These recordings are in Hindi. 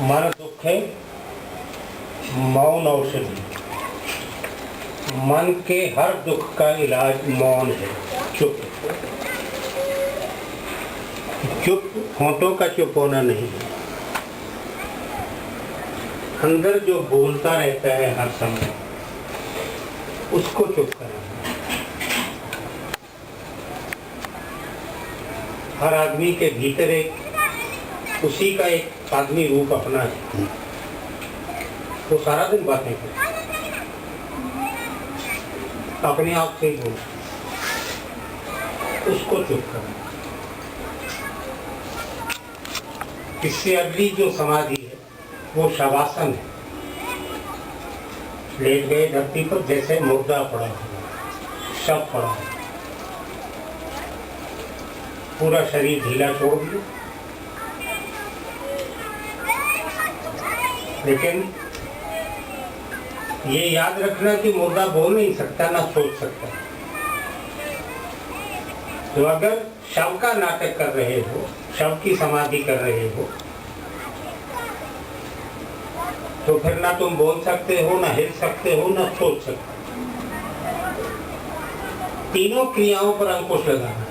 हमारा दुख है मौन औषधि। मन के हर दुख का इलाज मौन है, चुप। चुप होंठों का चुप होना नहीं है, अंदर जो बोलता रहता है हर समय उसको चुप कराना। हर आदमी के भीतर एक उसी का एक आदमी रूप अपना है, वो सारा दिन बातें करता है, अपने आप से ही बोलता, उसको चुप करना। इससे अगली जो समाधि है वो शवासन है। लेट गए धरती पर जैसे मुर्दा पड़ा हुआ, शव पड़ा है, पूरा शरीर ढीला छोड़ दिया, लेकिन ये याद रखना कि मुर्दा बोल नहीं सकता ना सोच सकता। तो अगर शव का नाटक कर रहे हो, शव की समाधि कर रहे हो, तो फिर ना तुम बोल सकते हो, ना हिल सकते हो, ना सोच सकते हो। तीनों क्रियाओं पर अंकुश लगाना है।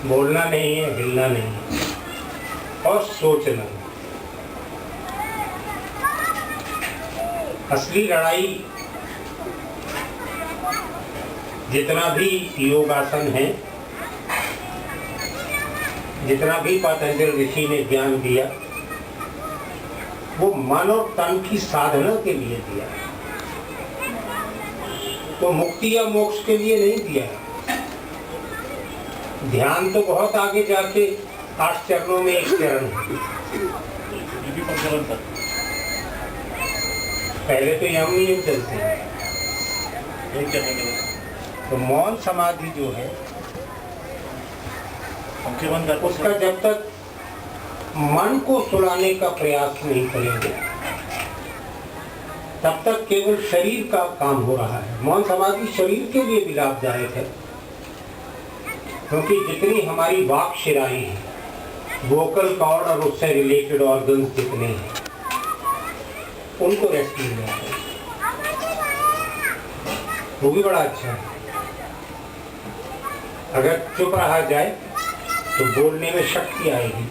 बोलना नहीं है, हिलना नहीं है, और सोचना है। असली लड़ाई जितना भी योगासन है, जितना भी पतंजलि ऋषि ने ज्ञान दिया, वो मन और तन की साधना के लिए दिया, तो मुक्ति या मोक्ष के लिए नहीं दिया। ध्यान तो बहुत आगे जाके 8 चरणों में एक चरण है। पहले तो यम नियम चलते हैं। तो मौन समाधि जो है उसका जब तक मन को सुलाने का प्रयास नहीं करेंगे तब तक केवल शरीर का काम हो रहा है। मौन समाधि शरीर के लिए भी लाभदायक है, क्योंकि जितनी हमारी वाक शिराएं हैं, वोकल कॉर्ड और उससे रिलेटेड ऑर्गन्स जितने हैं, उनको रेस्ट मिल जाता है, वो भी बड़ा अच्छा है। अगर चुप रहा जाए तो बोलने में शक्ति आएगी,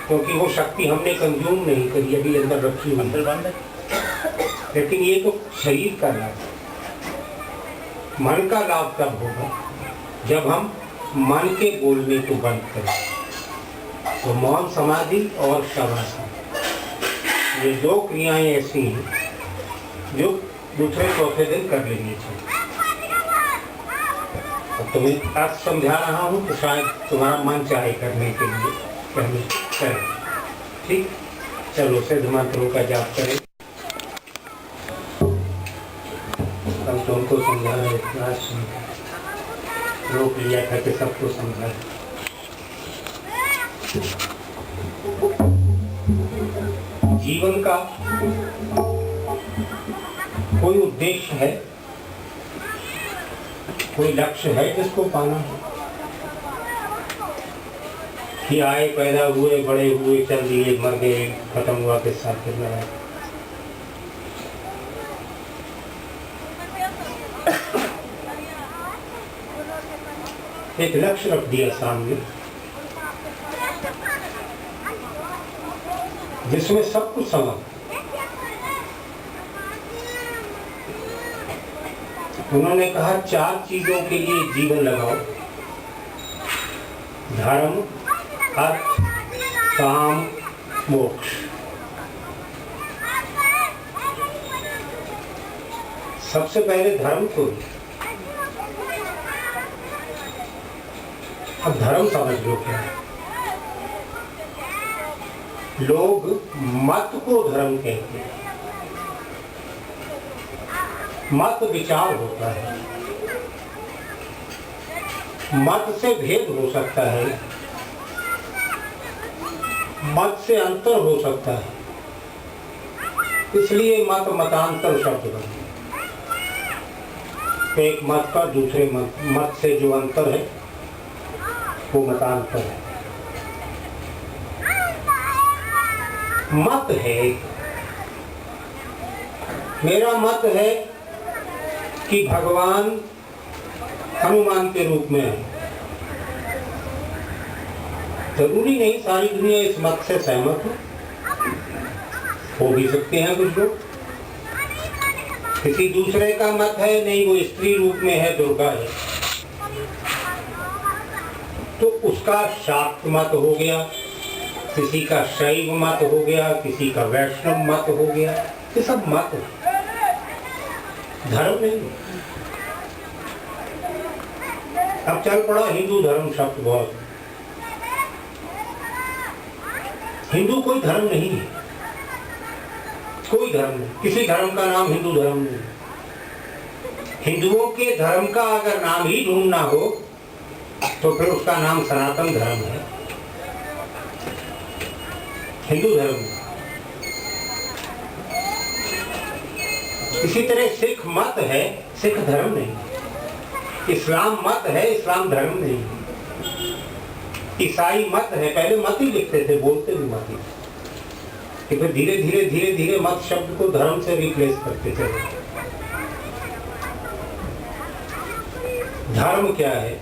क्योंकि वो शक्ति हमने कंज्यूम नहीं करी, अभी अंदर रखी हुई अंदर बंद है। लेकिन ये तो शरीर का लाभ है। मन का लाभ तब होगा जब हम मन के बोलने को बंद करें। तो मौन समाधि और शवासन, ये 2 क्रियाएं ऐसी हैं जो दूसरे चौथे दिन कर लेनी चाहिए। अब तुम्हें आज समझा रहा हूँ तो शायद तुम्हारा मन चाहे करने के लिए कि हम करें। ठीक, चलो सिद्ध मंत्रों का जाप करें। अब तुमको समझाना इतना रोक लिया था कि सबको समझा। जीवन का कोई उद्देश्य है, कोई लक्ष्य है जिसको पाना है कि आए, पैदा हुए, बड़े हुए, चल दिए, मर गए, खत्म हुआ के साथ फिर लड़ा। एक लक्ष्य रख दिया सामने जिसमें सब कुछ समा। उन्होंने कहा 4 चीजों के लिए जीवन लगाओ: धर्म, अर्थ, काम, मोक्ष। सबसे पहले धर्म को। अब धर्म समझ लो क्या है। लोग मत को धर्म कहते हैं। मत विचार होता है, मत से भेद हो सकता है, मत से अंतर हो सकता है, इसलिए मत मतांतर शब्द बने। एक मत का दूसरे मत से जो अंतर है वो मतांतर है। मत है। मेरा मत है कि भगवान हनुमान के रूप में है। जरूरी नहीं सारी दुनिया इस मत से सहमत हो भी सकते हैं कुछ लोग। किसी दूसरे का मत है नहीं वो स्त्री रूप में है, दुर्गा है, तो उसका शाक्त मत हो गया, किसी का शैव मत हो गया, किसी का वैष्णव मत हो गया। ये सब मत है, धर्म नहीं। अब चल पड़ा हिंदू धर्म शब्द बहुत। हिंदू कोई धर्म नहीं है, कोई धर्म नहीं, किसी धर्म का नाम हिंदू धर्म नहीं। हिंदुओं के धर्म का अगर नाम ही ढूंढना हो तो फिर उसका नाम सनातन धर्म है, हिंदू धर्म। इसी तरह सिख मत है, सिख धर्म नहीं। इस्लाम मत है, इस्लाम धर्म नहीं। ईसाई मत है, पहले मत ही लिखते थे, बोलते भी मत ही, फिर धीरे धीरे धीरे धीरे मत शब्द को धर्म से रिप्लेस करते चले। धर्म क्या है?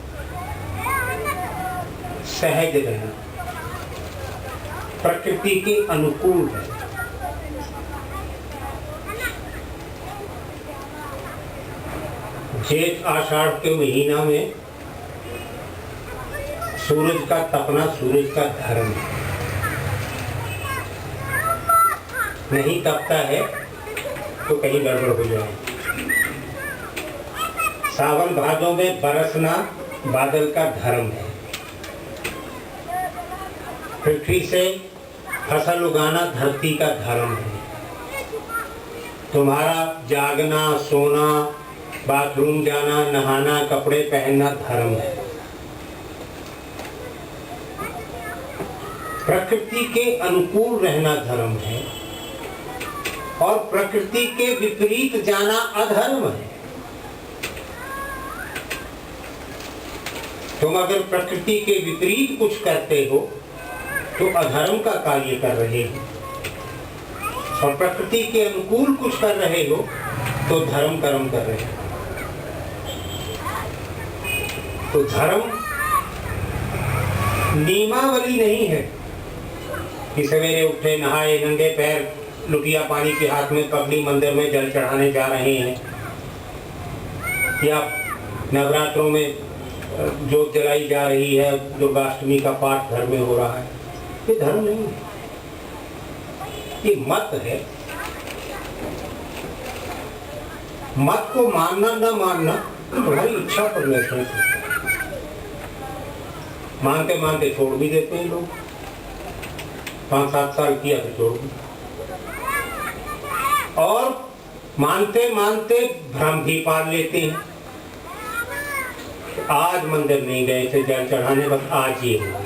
सहज रहना, प्रकृति के अनुकूल है। जेठ आषाढ़ के महीना में सूरज का तपना सूरज का धर्म है। नहीं तपता है तो कहीं गड़बड़ हो जाए। सावन भादों में बरसना बादल का धर्म है। पृथ्वी से फसल उगाना धरती का धर्म है। तुम्हारा जागना, सोना, बाथरूम जाना, नहाना, कपड़े पहनना धर्म है। प्रकृति के अनुकूल रहना धर्म है और प्रकृति के विपरीत जाना अधर्म है। तुम अगर प्रकृति के विपरीत कुछ करते हो तो अधर्म का कार्य कर रहे हो, और प्रकृति के अनुकूल कुछ कर रहे हो तो धर्म कर्म कर रहे हो। तो धर्म नियमावली नहीं है कि सवेरे उठे, नहाए, नंगे पैर, लुटिया पानी के हाथ में पगड़ी मंदिर में जल चढ़ाने जा रहे हैं, या नवरात्रों में जोत जलाई जा रही है, दुर्गाष्टमी का पाठ घर में हो रहा है। ये धर्म नहीं है, ये मत है। मत को मानना न मानना तुम्हारी इच्छा पर निर्भर है। मानते मानते छोड़ भी देते हैं लोग, 5-7 साल किया तो छोड़ भी, और मानते मानते भ्रम भी पाल लेते हैं। आज मंदिर नहीं गए थे जल चढ़ाने, बस आज ये हुआ।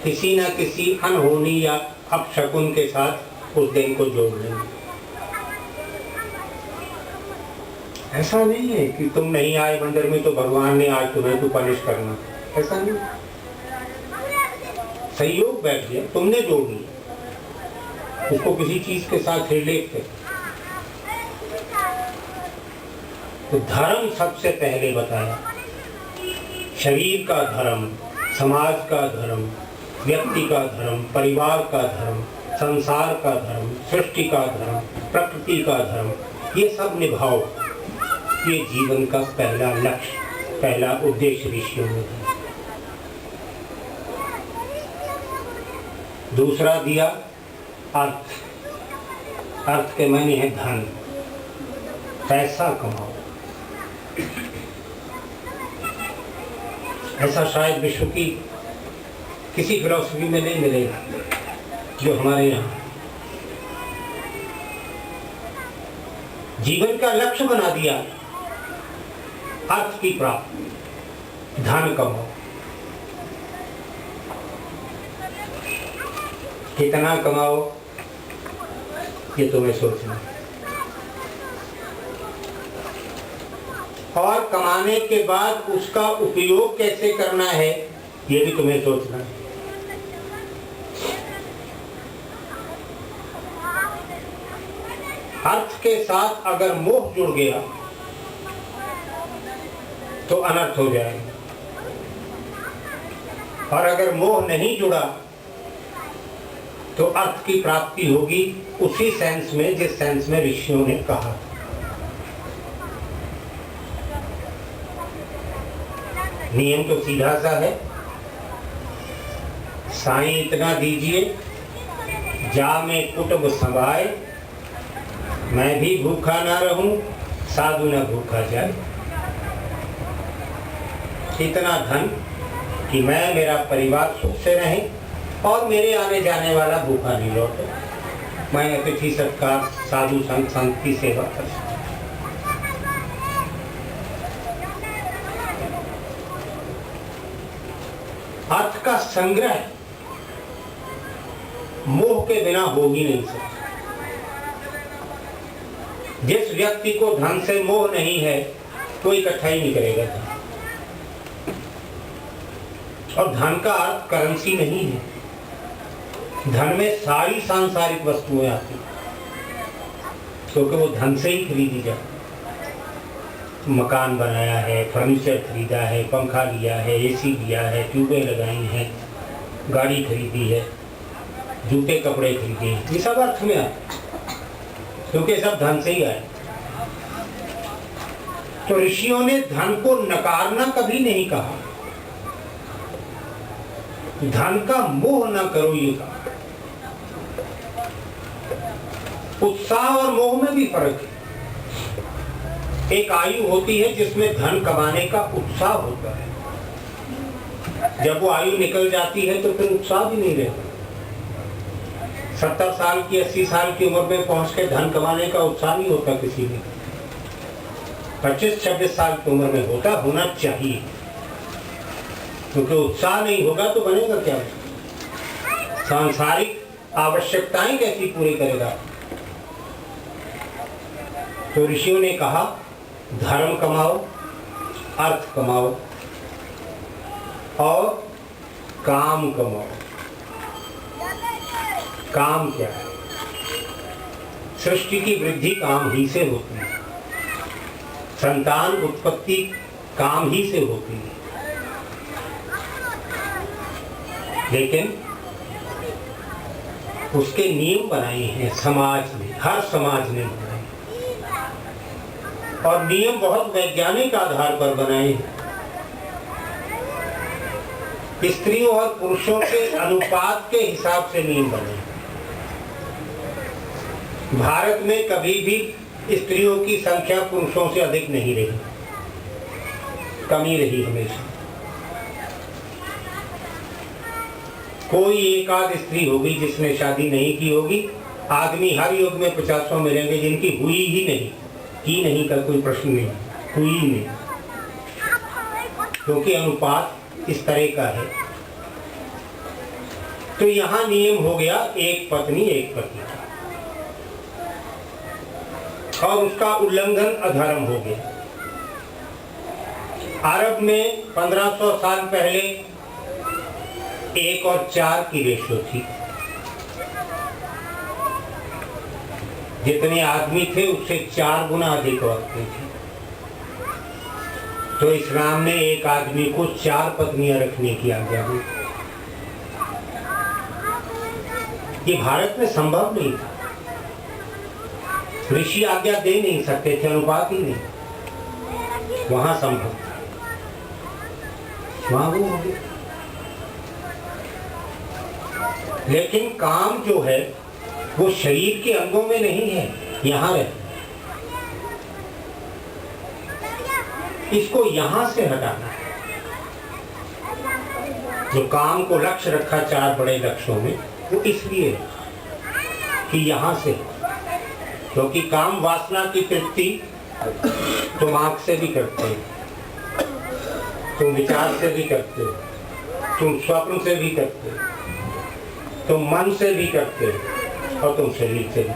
किसी न किसी अनहोनी या अपशकुन के साथ उस दिन को जोड़ लेंगे। ऐसा नहीं है कि तुम नहीं आए मंदिर में तो भगवान ने आज तुम्हें तो पनिश करना, ऐसा नहीं। संयोग बैठ गया, तुमने जोड़ लिया उसको किसी चीज के साथ रिलेट कर। तो धर्म सबसे पहले बताया, शरीर का धर्म, समाज का धर्म, व्यक्ति का धर्म, परिवार का धर्म, संसार का धर्म, सृष्टि का धर्म, प्रकृति का धर्म, ये सब निभाओ। ये जीवन का पहला लक्ष्य, पहला उद्देश्य ऋषियों ने दिया। दूसरा दिया अर्थ। अर्थ के मायने है धन, पैसा कमाओ। ऐसा शायद विश्व की किसी फिलॉसफी में नहीं मिलेगा जो हमारे यहाँ। जीवन का लक्ष्य बना दिया अर्थ की प्राप्ति, धन कमाओ। कितना कमाओ ये तुम्हें सोचना, और कमाने के बाद उसका उपयोग कैसे करना है ये भी तुम्हें सोचना है। अर्थ के साथ अगर मोह जुड़ गया तो अनर्थ हो जाएगा, और अगर मोह नहीं जुड़ा तो अर्थ की प्राप्ति होगी उसी सेंस में जिस सेंस में ऋषियों ने कहा। नियम तो सीधा सा है, साईं इतना दीजिए जा में कुटुब समाए, मैं भी भूखा ना रहूं साधु न भूखा जाए। इतना धन कि मैं मेरा परिवार सुख से रहे और मेरे आने जाने वाला भूखा नहीं लौटे, मैं अतिथि सत्कार साधु संत संत की सेवा कर सकूं। अर्थ का संग्रह मोह के बिना हो ही नहीं सकता। जिस व्यक्ति को धन से मोह नहीं है वो इकट्ठा ही नहीं करेगा धन। और धन का अर्थ करेंसी नहीं है, धन में सारी सांसारिक वस्तुएं आती क्योंकि वो धन से ही खरीदी जाती। मकान बनाया है, फर्नीचर खरीदा है, पंखा लिया है, एसी लिया है, ट्यूबें लगाई हैं, गाड़ी खरीदी है, जूते कपड़े खरीदे हैं, ये सब अर्थ में आते क्योंकि सब धन से ही आए। तो ऋषियों ने धन को नकारना कभी नहीं कहा, धन का मोह न करो ये कहा। उत्साह और मोह में भी फर्क है। एक आयु होती है जिसमें धन कमाने का उत्साह होता है, जब वो आयु निकल जाती है तो फिर उत्साह भी नहीं रहता। 70 साल की 80 साल की उम्र में पहुंच के धन कमाने का उत्साह नहीं होता किसी में। 25-26 साल की उम्र में होना चाहिए, क्योंकि उत्साह नहीं होगा तो बनेगा क्या? सांसारिक आवश्यकताएं कैसी पूरी करेगा? तो ऋषियों ने कहा धर्म कमाओ, अर्थ कमाओ और काम कमाओ। काम क्या है? सृष्टि की वृद्धि काम ही से होती है, संतान उत्पत्ति काम ही से होती है, लेकिन उसके नियम बनाए हैं समाज ने, हर समाज ने बनाए, और नियम बहुत वैज्ञानिक आधार पर बनाए हैं। स्त्रियों और पुरुषों के अनुपात के हिसाब से नियम बने। भारत में कभी भी स्त्रियों की संख्या पुरुषों से अधिक नहीं रही, कमी रही हमेशा। कोई एक आध स्त्री होगी जिसने शादी नहीं की होगी, आदमी हर युग में 50 मिलेंगे जिनकी हुई ही नहीं, की नहीं का कोई प्रश्न नहीं, हुई ही नहीं, क्योंकि अनुपात इस तरह का है। तो यहां नियम हो गया एक पत्नी एक पति, और उसका उल्लंघन अधर्म हो गया। अरब में 1500 साल पहले 1 और 4 की रेशो थी, जितने आदमी थे उससे 4 गुना अधिक औरतें थी। तो इस्लाम ने एक आदमी को 4 पत्नियां रखने की आज्ञा दी। ये भारत में संभव नहीं था, ऋषि आज्ञा दे नहीं सकते थे, अनुपात ही नहीं। वहां संभव था, वहां वो हो गया। लेकिन काम जो है वो शरीर के अंगों में नहीं है, यहां है। इसको यहां से हटाना है। जो काम को लक्ष्य रखा 4 बड़े लक्ष्यों में, वो इसलिए कि यहां से, क्योंकि काम वासना की तृप्ति तुम आंख से भी करते हो, तुम विचार से भी करते हो, तुम स्वप्न से भी करते हो, तुम मन से भी करते हो, और तुम शरीर से भी।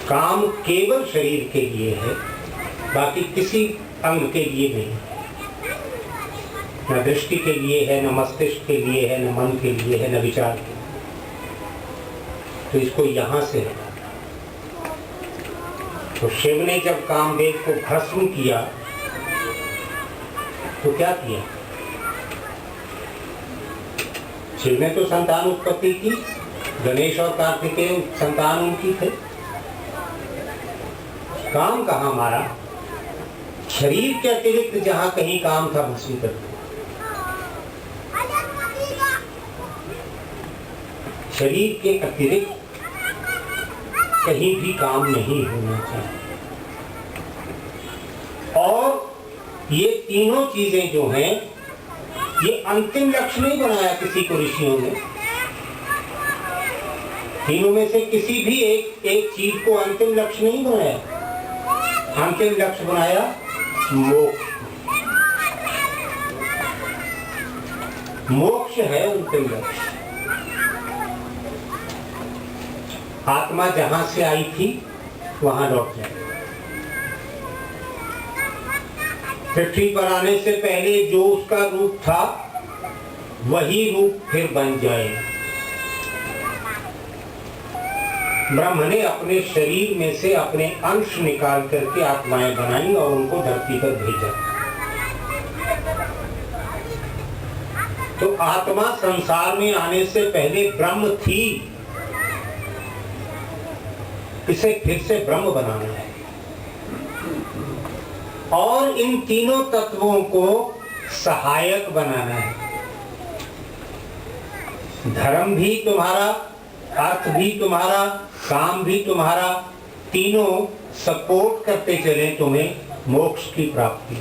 काम केवल शरीर के लिए है, बाकी किसी अंग के लिए नहीं। न दृष्टि के लिए है, न मस्तिष्क के लिए है, न मन के लिए है, न विचार के लिए। तो इसको यहां से हटा। तो शिव ने जब कामदेव को भस्म किया तो क्या किया? शिव ने तो संतान उत्पत्ति की, गणेश और कार्तिकेय संतान उनकी थे। काम कहाँ मारा? शरीर के अतिरिक्त जहां कहीं काम था भस्म कर दिया। शरीर के अतिरिक्त कहीं भी काम नहीं होना चाहिए। और ये तीनों चीजें जो हैं, ये अंतिम लक्ष्य नहीं बनाया किसी को ऋषियों ने। तीनों में से किसी भी एक चीज को अंतिम लक्ष्य नहीं बनाया। अंतिम लक्ष्य बनाया मोक्ष। मोक्ष है अंतिम लक्ष्य। आत्मा जहां से आई थी वहां लौट जाए। पृथ्वी पर आने से पहले जो उसका रूप था वही रूप फिर बन जाए। ब्रह्म ने अपने शरीर में से अपने अंश निकाल करके आत्माएं बनाई और उनको धरती पर भेजा। तो आत्मा संसार में आने से पहले ब्रह्म थी। इसे फिर से ब्रह्म बनाना है और इन तीनों तत्वों को सहायक बनाना है। धर्म भी तुम्हारा, अर्थ भी तुम्हारा, काम भी तुम्हारा, तीनों सपोर्ट करते चले तुम्हें मोक्ष की प्राप्ति।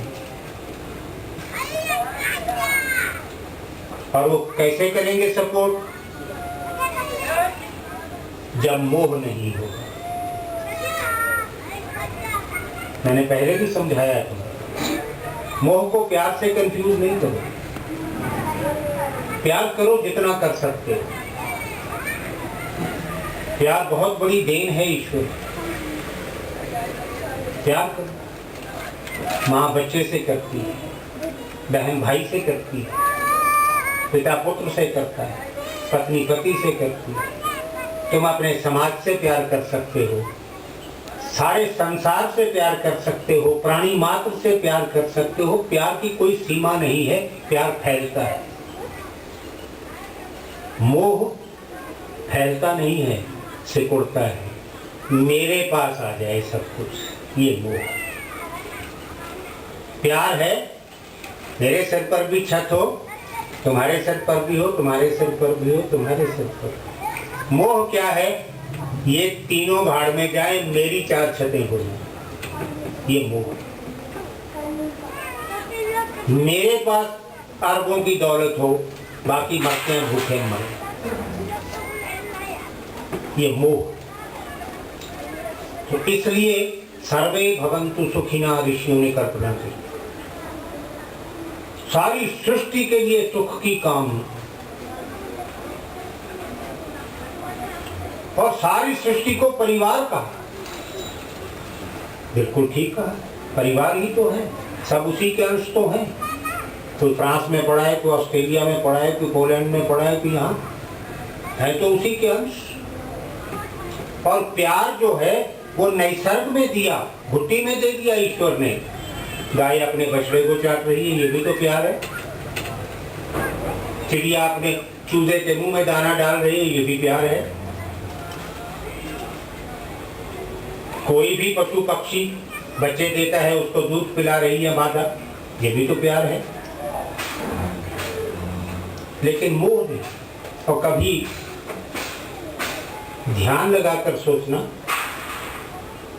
और वो कैसे करेंगे सपोर्ट? जब मोह नहीं होगा। मैंने पहले भी समझाया है तुम्हें, मोह को प्यार से कंफ्यूज नहीं करो। प्यार करो जितना कर सकते हो। प्यार बहुत बड़ी देन है ईश्वर। प्यार करो। माँ बच्चे से करती है, बहन भाई से करती है, पिता पुत्र से करता है, पत्नी पति से करती है। तुम अपने समाज से प्यार कर सकते हो, सारे संसार से प्यार कर सकते हो, प्राणी मात्र से प्यार कर सकते हो। प्यार की कोई सीमा नहीं है। प्यार फैलता है। मोह फैलता नहीं है, सिकुड़ता है। मेरे पास आ जाए सब कुछ, ये मोह। प्यार है, मेरे सिर पर भी छत हो, तुम्हारे सिर पर भी हो, तुम्हारे सिर पर भी हो, तुम्हारे सिर पर। मोह क्या है? ये तीनों भाड़ में जाए, मेरी चार छतें हो जाए। ये मोह। मेरे पास अरबों की दौलत हो, बाकी मरते हैं भूखे मरे। ये मोह। तो इसलिए सर्वे भवन्तु सुखिनः ऋषियों ने कल्पना की। सारी सृष्टि के लिए सुख की कामना और सारी सृष्टि को परिवार कहा। बिल्कुल ठीक कहा, परिवार ही तो है, सब उसी के अंश तो हैं। कोई फ्रांस में पढ़ा है, कोई ऑस्ट्रेलिया में पढ़ा है, कोई पोलैंड में पढ़ा है, कोई यहाँ है, तो उसी के अंश। और प्यार जो है वो नैसर्ग में दिया, घुट्टी में दे दिया ईश्वर ने। गाय अपने बछड़े को चाट रही है, ये भी तो प्यार है। चिड़िया अपने चूजे के मुंह में दाना डाल रही है, ये भी प्यार है। कोई भी पशु पक्षी बच्चे देता है, उसको दूध पिला रही है माता, ये भी तो प्यार है। लेकिन मोह नहीं। और कभी ध्यान लगाकर सोचना,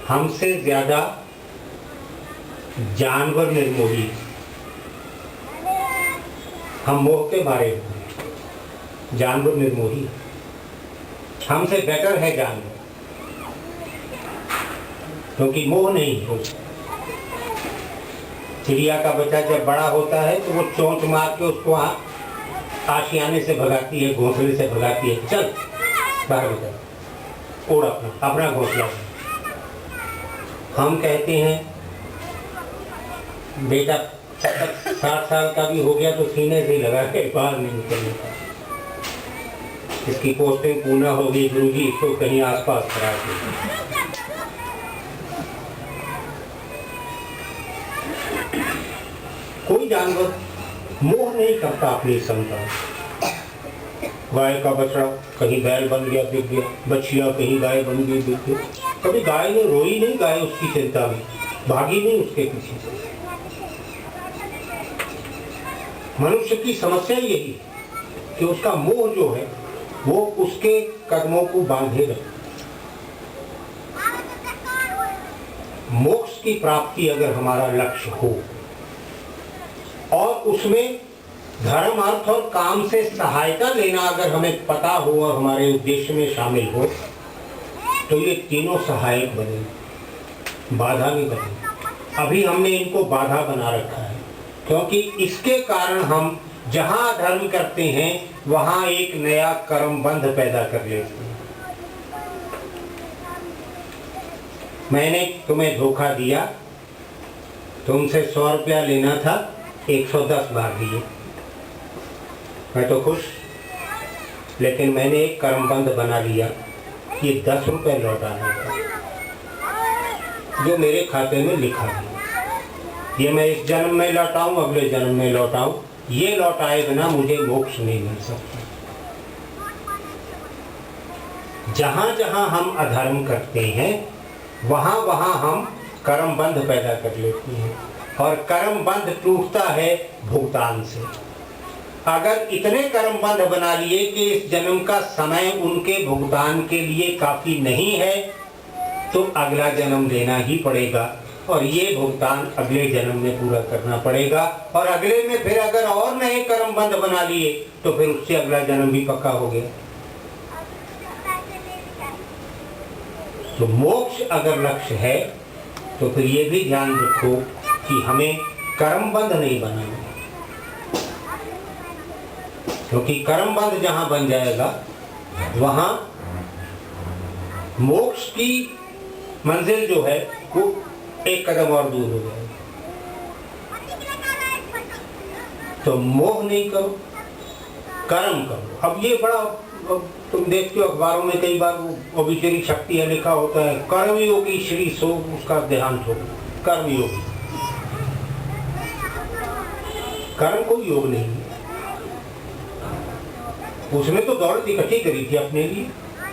हमसे ज्यादा जानवर निर्मोही। हम मोह के मारे हुए, जानवर निर्मोही। हमसे बेटर है जानवर, क्योंकि मोह नहीं है। चिड़िया का बच्चा जब बड़ा होता है तो वो चोंच मार के उसको आशियाने से भगाती है, घोंसले से भगाती है, चल बाहर बेटा, उड़ अपना घोंसला। हम कहते हैं बेटा 60 साल का भी हो गया तो सीने से लगा के बाहर नहीं निकलने का। इसकी पोस्टिंग पूना होगी गुरुजी, इसको कहीं आसपास करा दे। कोई जानवर मोह नहीं करता अपनी संतान। गाय का बछड़ा कहीं बैल बन गया बिक गया, बछिया कहीं गाय बन गई बिक गई, कभी गाय ने रोई नहीं, गाय उसकी चिंता में भागी नहीं उसके पीछे। मनुष्य की समस्या यही है कि उसका मोह जो है वो उसके कदमों को बांधे रखे। मोक्ष की प्राप्ति अगर हमारा लक्ष्य हो और उसमें धर्म अर्थ और काम से सहायता लेना अगर हमें पता हो और हमारे उद्देश्य में शामिल हो, तो ये तीनों सहायक बने, बाधा नहीं बने। अभी हमने इनको बाधा बना रखा है, क्योंकि इसके कारण हम जहां धर्म करते हैं वहां एक नया कर्म बंध पैदा कर लेते हैं। मैंने तुम्हें धोखा दिया, तुमसे 100 रुपया लेना था, 110 बार दिए, मैं तो खुश, लेकिन मैंने एक कर्मबंध बना लिया, ये 10 रुपये लौटाने का जो मेरे खाते में लिखा है, ये मैं इस जन्म में लौटाऊं, अगले जन्म में लौटाऊं, ये लौटाए बिना मुझे मोक्ष नहीं मिल सकता। जहां जहां हम अधर्म करते हैं वहां वहां हम कर्मबंध पैदा कर लेते हैं, और कर्मबंध टूटता है भुगतान से। अगर इतने कर्मबंध बना लिए कि इस जन्म का समय उनके भुगतान के लिए काफी नहीं है, तो अगला जन्म लेना ही पड़ेगा और ये भुगतान अगले जन्म में पूरा करना पड़ेगा। और अगले में फिर अगर और नए कर्मबंध बना लिए तो फिर उससे अगला जन्म भी पक्का हो गया। तो मोक्ष अगर लक्ष्य है तो फिर ये भी ध्यान रखो कि हमें कर्मबंध नहीं बनाना, क्योंकि कर्मबंध जहां बन जाएगा वहां मोक्ष की मंजिल जो है वो एक कदम और दूर हो जाएगी। तो मोह नहीं करो, कर्म करो। अब ये बड़ा, तुम देखते हो अखबारों में कई बार वो अभिचरी शक्ति है लिखा होता है, कर्मयोगी श्री सो, उसका देहांत हो, कर्मयोगी। कर्म कोई योग नहीं है, उसने तो दौलत इकट्ठी करी थी अपने लिए,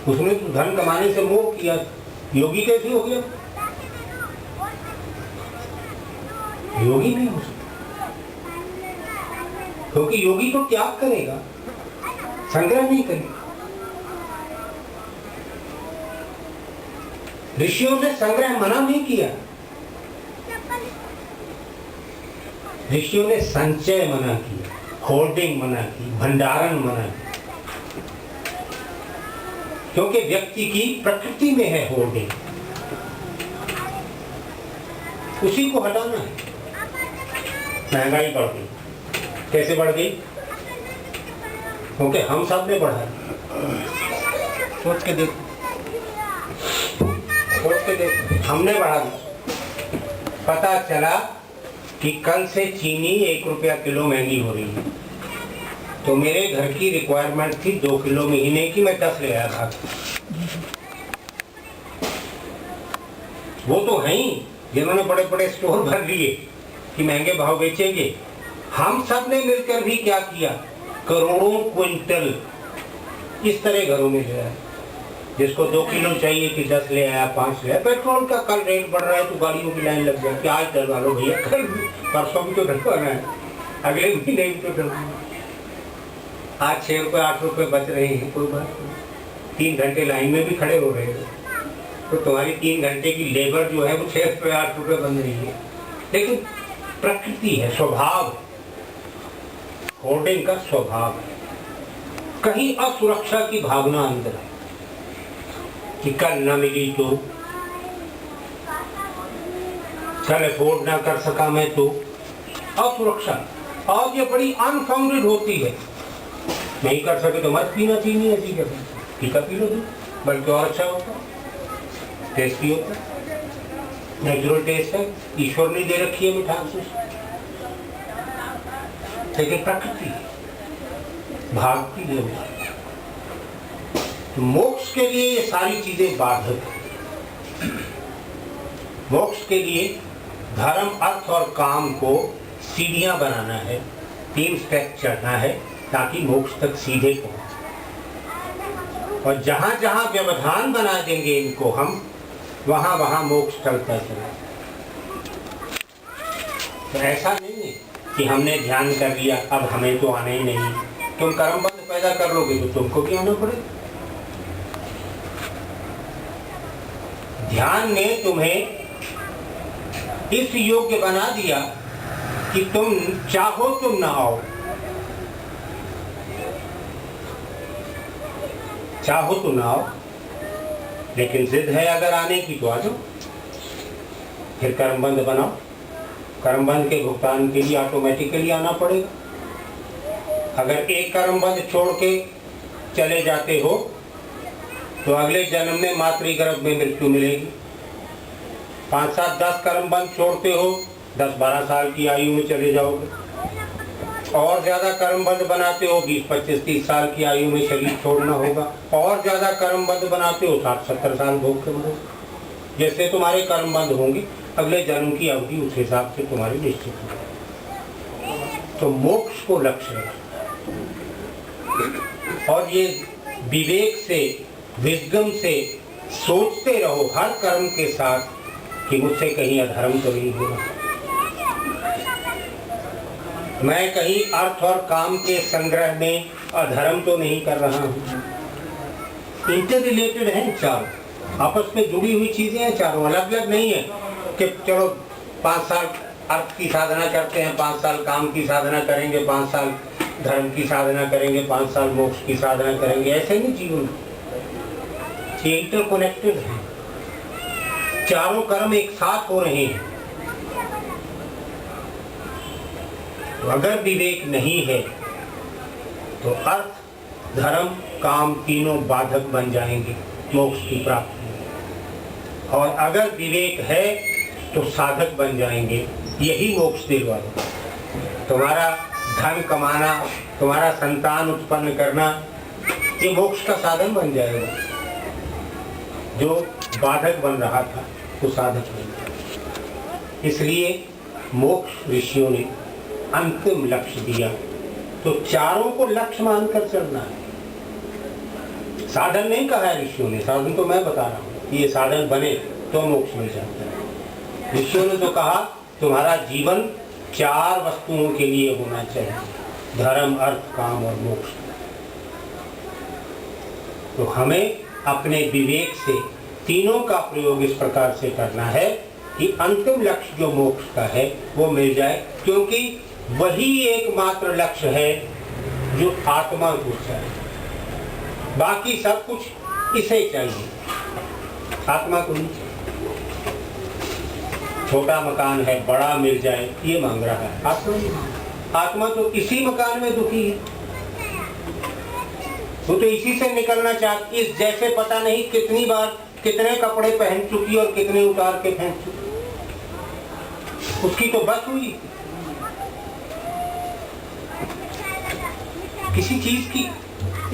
उसने तो धन कमाने से मोह किया। योगी कैसे हो गया? योगी नहीं हो सकता, क्योंकि योगी तो त्याग करेगा, संग्रह नहीं करेगा। ऋषियों ने संग्रह मना नहीं किया, ऋषियों ने संचय मना किया, होर्डिंग मना की, भंडारण मना किया, क्योंकि व्यक्ति की प्रकृति में है होर्डिंग, उसी को हटाना है। महंगाई बढ़ गई, कैसे बढ़ गई? क्योंकि हम सब ने बढ़ाई। सोच के देखो, सोच के देखो, हमने बढ़ा दी। पता चला कि कल से चीनी 1 रुपया किलो महंगी हो रही है, तो मेरे घर की रिक्वायरमेंट थी 2 किलो महीने की, मैं 10 ले आया था। वो तो है ही जिन्होंने बड़े बड़े स्टोर भर लिए कि महंगे भाव बेचेंगे। हम सब ने मिलकर भी क्या किया, करोड़ों क्विंटल इस तरह घरों में ले आया। जिसको 2 किलो चाहिए कि 10 ले आया, 5 ले आया। पेट्रोल का कल रेट बढ़ रहा है तो गाड़ियों की लाइन लग जाती है, आज डलवा लो भैया, कल परसों भी तो डलवाना है, अगले महीने भी तो डलवाना। आज 6 रुपये 8 रुपये बच रहे हैं, कोई बात नहीं, 3 घंटे लाइन में भी खड़े हो रहे हैं, तो तुम्हारी 3 घंटे की लेबर जो है वो 6 रुपये 8 रुपये बन रही है। लेकिन प्रकृति है, स्वभाव, होर्डिंग का स्वभाव है। कहीं असुरक्षा की भावना अंदर है कि कल न मिली तो, कल अफोर्ड ना कर सका मैं तो, असुरक्षा। और ये बड़ी अनफाउंडेड होती है। नहीं कर सके तो मत पीना, चीनी ऐसी कर टीका पी लो, बल्कि और अच्छा होता, टेस्टी होता, नेचुरल टेस्ट है, ईश्वर ने दे रखी है मिठास। लेकिन प्रकृति भागती है, तो मोक्ष के लिए ये सारी चीजें बाधक है। मोक्ष के लिए धर्म, अर्थ और काम को सीढ़ियां बनाना है, 3 स्टेप चढ़ना है ताकि मोक्ष तक सीधे पहुंचे। और जहां जहां व्यवधान बना देंगे इनको हम, वहां वहां मोक्ष चलता चला। तो ऐसा नहीं है कि हमने ध्यान कर लिया अब हमें तो आना ही नहीं। तुम कर्म बंध पैदा कर लोगे तो तुमको भी आना पड़ेगा। ध्यान ने तुम्हें इस योग्य बना दिया कि तुम चाहो तुम ना आओ, चाहो तो ना आओ, लेकिन जिद है अगर आने की तो आ जाओ। फिर कर्मबंध बनाओ, कर्मबंध के भुगतान के लिए ऑटोमेटिकली आना पड़ेगा। अगर एक कर्मबंध छोड़ के चले जाते हो तो अगले जन्म में मातृगर्भ में मृत्यु मिलेगी। 5, 7, 10 कर्मबंध छोड़ते हो 10, 12 साल की आयु में चले जाओगे। और ज्यादा कर्मबंध बनाते हो 20, 25, 30 साल की आयु में शरीर छोड़ना होगा। और ज्यादा कर्मबंध बनाते हो 60, 70 साल भोग के मरोगे। जैसे तुम्हारे कर्मबंध होंगे अगले जन्म की अवधि उस हिसाब से तुम्हारी निश्चित होगी। तो मोक्ष को लक्ष्य रखना और ये विवेक से, विजडम से सोचते रहो हर कर्म के साथ कि मुझसे कहीं अधर्म तो नहीं हुआ, मैं कहीं अर्थ और काम के संग्रह में अधर्म तो नहीं कर रहा हूँ। इंटर रिलेटेड है, चारों आपस में जुड़ी हुई चीजें हैं, चारों अलग अलग नहीं है कि चलो 5 साल अर्थ की साधना करते हैं, 5 साल काम की साधना करेंगे, 5 साल धर्म की साधना करेंगे, 5 साल मोक्ष की साधना करेंगे। ऐसे नहीं जीवन, ये इंटरकनेक्टेड है। चारों कर्म एक साथ हो रहे हैं। तो अगर विवेक नहीं है तो अर्थ, धर्म, काम तीनों बाधक बन जाएंगे मोक्ष की प्राप्ति में। और अगर विवेक है तो साधक बन जाएंगे, यही मोक्ष दिलवाएगा। तुम्हारा धन कमाना, तुम्हारा संतान उत्पन्न करना, ये मोक्ष का साधन बन जाएगा। जो बाधक बन रहा था वो साधक बन जाएगा। इसलिए मोक्ष ऋषियों ने अंतिम लक्ष्य दिया। तो चारों को लक्ष्य मानकर चलना है। साधन नहीं कहा है ऋषियों ने, साधन तो मैं बता रहा हूँ कि ये साधन बने तो मोक्ष मिल जाता है। ऋषियों ने तो कहा तुम्हारा जीवन 4 वस्तुओं के लिए होना चाहिए, धर्म, अर्थ, काम और मोक्ष। तो हमें अपने विवेक से तीनों का प्रयोग इस प्रकार से करना है कि अंतिम लक्ष्य जो मोक्ष का है वो मिल जाए, क्योंकि वही एकमात्र लक्ष्य है जो आत्मा को चाहिए। बाकी सब कुछ इसे चाहिए, आत्मा को नहीं चाहिए। छोटा मकान है, बड़ा मिल जाए ये मांग रहा है, आत्मा तो इसी मकान में दुखी है। वो तो इसी से निकलना चाहती है। जैसे पता नहीं कितनी बार कितने कपड़े पहन चुकी और कितने उतार के फेंक चुकी, उसकी तो बस हुई। किसी चीज की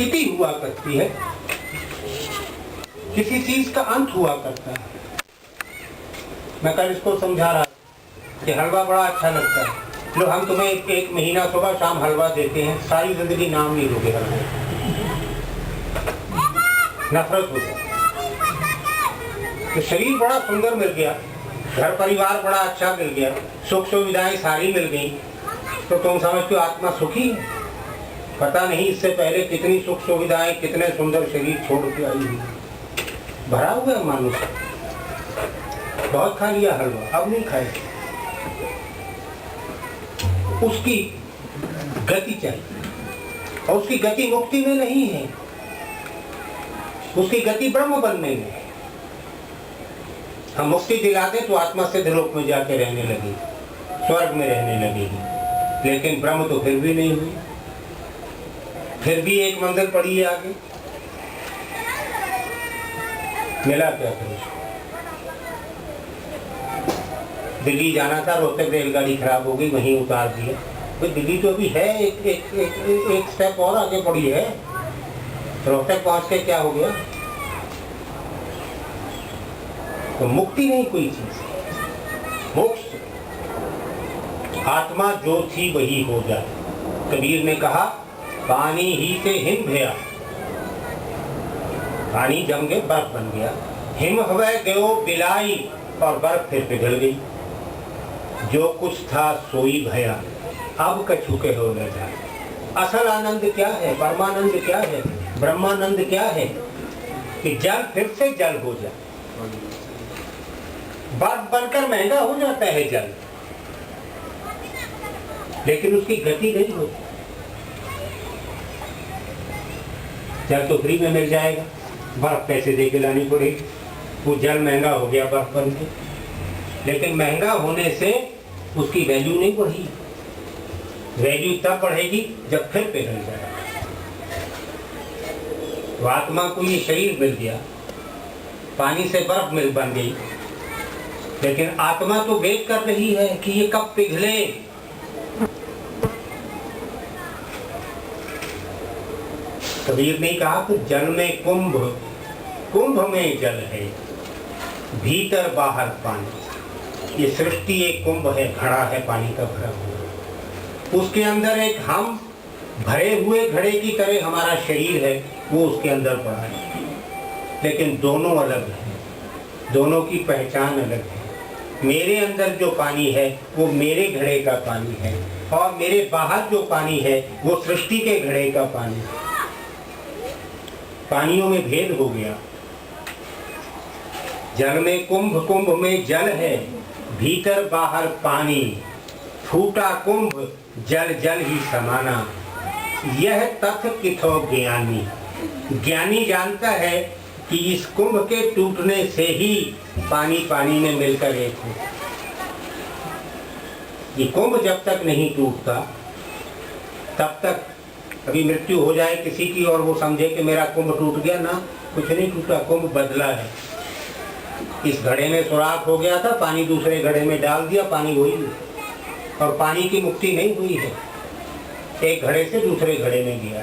इति हुआ करती है, किसी चीज का अंत हुआ करता है। मैं कल इसको समझा रहा कि हलवा बड़ा अच्छा लगता है। लो हम तुम्हें 1 महीना सुबह शाम हलवा देते हैं, सारी जिंदगी नाम नहीं लोगे हलवे, नफरत हो जाए। तो शरीर बड़ा सुंदर मिल गया, घर परिवार बड़ा अच्छा मिल गया, सुख सुविधाएं सारी मिल गई, तो तुम समझते हो आत्मा सुखी है। पता नहीं इससे पहले कितनी सुख सुविधाएं, कितने सुंदर शरीर छोड़ के आई हुई, भरा हुआ है मानुष। बहुत खा लिया हलवा, अब नहीं खाए। उसकी गति चाहिए, और उसकी गति मुक्ति में नहीं है, उसकी गति ब्रह्म बनने में। हम मुक्ति दिलाते तो आत्मा सिद्ध लोक में जाके रहने लगेगी, स्वर्ग में रहने लगेगी, लेकिन ब्रह्म तो फिर भी नहीं हुई, फिर भी एक मंदिर पड़ी है आगे। मिला क्या फिर? दिल्ली जाना था, रोहतक रेलगाड़ी खराब हो गई, वहीं उतार दिया। तो दिल्ली तो अभी है, एक स्टेप और आगे पड़ी है, रोहतक पहुंच के क्या हो गया? तो मुक्ति नहीं कोई चीज, मोक्ष। आत्मा जो थी वही हो जाए। कबीर ने कहा पानी ही से हिम भया, पानी जम के बर्फ बन गया। हिम हवै गयो बिलाई, और बर्फ फिर पिघल गई। जो कुछ था सोई भया, अब कछु के हो न जाए। असल आनंद क्या है? परमानंद क्या है? ब्रह्मानंद क्या है? कि जल फिर से जल हो जाए। बर्फ बनकर महंगा हो जाता है जल, लेकिन उसकी गति नहीं होती। जल तो फ्री में मिल जाएगा, बर्फ पैसे दे के लानी पड़ेगी। वो जल महंगा हो गया बर्फ बन के, लेकिन महंगा होने से उसकी वैल्यू नहीं बढ़ी। वैल्यू तब बढ़ेगी जब फिर पिघल जाएगा। तो आत्मा को ये शरीर मिल गया, पानी से बर्फ मिल बन गई, लेकिन आत्मा तो वेट कर रही है कि ये कब पिघले। कबीर ने कहा कि जल में कुंभ, कुंभ में जल है, भीतर बाहर पानी। ये सृष्टि एक कुंभ है, घड़ा है पानी का भरा हुआ। उसके अंदर एक हम भरे हुए घड़े की तरह हमारा शरीर है, वो उसके अंदर पड़ा है। लेकिन दोनों अलग हैं, दोनों की पहचान अलग है। मेरे अंदर जो पानी है वो मेरे घड़े का पानी है, और मेरे बाहर जो पानी है वो सृष्टि के घड़े का पानी है। पानियों में भेद हो गया। जल में कुंभ, कुंभ में जल है, भीतर बाहर पानी। फूटा कुंभ जल जल ही समाना, यह तथ किथो ज्ञानी। ज्ञानी जानता है कि इस कुंभ के टूटने से ही पानी पानी में मिलकर एक हो। ये कुंभ जब तक नहीं टूटता तब तक, अभी मृत्यु हो जाए किसी की और वो समझे कि मेरा कुंभ टूट गया, ना, कुछ नहीं टूटा, कुंभ बदला है। इस घड़े में सुराख हो गया था, पानी दूसरे घड़े में डाल दिया, पानी वही है। और पानी की मुक्ति नहीं हुई है, एक घड़े से दूसरे घड़े में गया।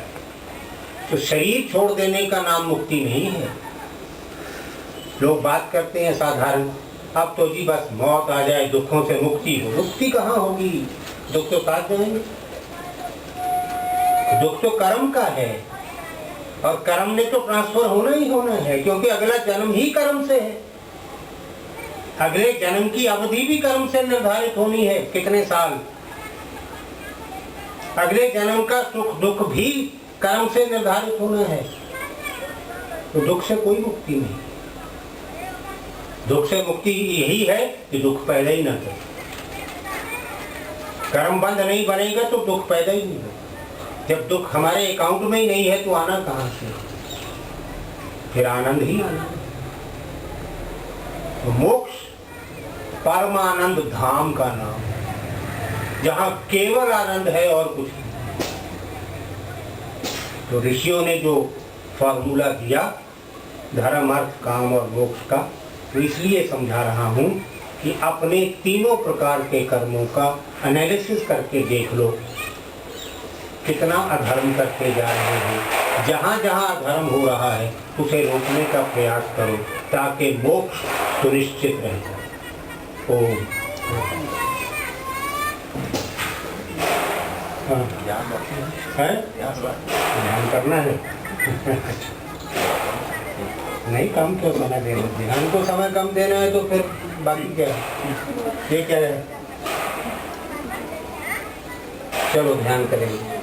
तो शरीर छोड़ देने का नाम मुक्ति नहीं है। लोग बात करते हैं साधारण, अब तो जी बस मौत आ जाए, दुखों से मुक्ति हो। मुक्ति कहाँ होगी? दुख तो साथ जाएंगे। दुख तो कर्म का है, और कर्म ने तो ट्रांसफर होना ही होना है, क्योंकि अगला जन्म ही कर्म से है। अगले जन्म की अवधि भी कर्म से निर्धारित होनी है, कितने साल। अगले जन्म का सुख दुख भी कर्म से निर्धारित होना है। तो दुख से कोई मुक्ति नहीं। दुख से मुक्ति यही है कि दुख पैदा ही न करे। कर्म बंद नहीं बनेगा तो दुख पैदा ही नहीं होगा। जब दुख हमारे अकाउंट में ही नहीं है तो आना कहां से? फिर आनंद ही आनंद। तो मोक्ष परमानंद धाम का नाम है, जहां केवल आनंद है और कुछ नहीं। तो ऋषियों ने जो फॉर्मूला दिया धर्म अर्थ काम और मोक्ष का, तो इसलिए समझा रहा हूं कि अपने तीनों प्रकार के कर्मों का एनालिसिस करके देख लो, कितना अधर्म करते जा रहे हैं। जहाँ जहाँ अधर्म हो रहा है उसे रोकने का प्रयास करो, ताकि मोक्ष सुनिश्चित रह जाए। ओम। ध्यान करना है। नहीं, कम क्यों मना देना? ध्यान को समय कम देना है तो फिर बाकी क्या है? ये क्या है? चलो ध्यान करेंगे।